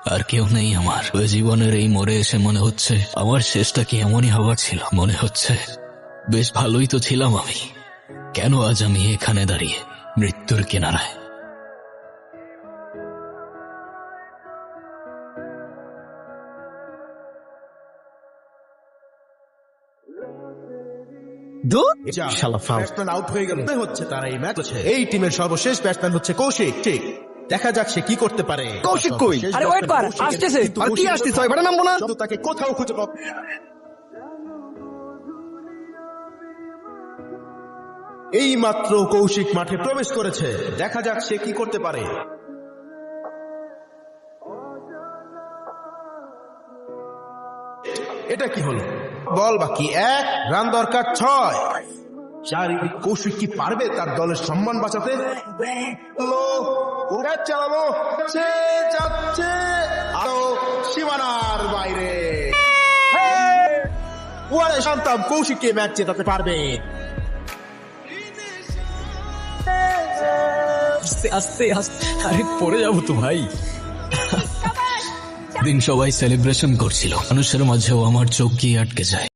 আর কেউ নেই আমার। ওই জীবনের এই মোড়ে এসে মনে হচ্ছে আমার শেষটা কি এমনই হবার ছিল। মনে হচ্ছে বেশ ভালোই তো ছিলাম আমি। কেন আজ আমি এখানে দাঁড়িয়ে মৃত্যুর কিনারায়? শালা ফাউল। ব্যাটসম্যান আউট হয়ে গেল, মনে হচ্ছে তারা এই ম্যাচ এই টিমের সর্বশেষ ব্যাটসম্যান হচ্ছে কৌশিক। ঠিক, দেখা যাক সে কি করতে পারে। কৌশিক কই? সর্বশেষ আরে wait কর, ব্যাটসম্যান কৌশিক, আসতেছে। কিন্তু আর কি কৌশিক আসতেছে? এবারে নামবো না? শব্দ তাকে কোথাও খুঁজে পাবো। এই মাত্র কৌশিক মাঠে প্রবেশ করেছে, দেখা যাক সে কি করতে পারে। এটা কি হলো? বল বাকি 1, রান দরকার 6। শারীরিক কৌশিক কি পারবে তার দলের সম্মান বাঁচাতে? ক্যাচ চালানো, সে যাচ্ছে আরো সীমানার বাইরে। ওয়ারে শান্তাম, কৌশিককে ম্যাচ জেতাতে পারবে। আস্তে আস্তে আস্তে, আরে পড়ে যাবো তো ভাই। দিন সবাই সেলিব্রেশন করছিল, মানুষের মাঝেও আমার চোখ গিয়ে আটকে যায়।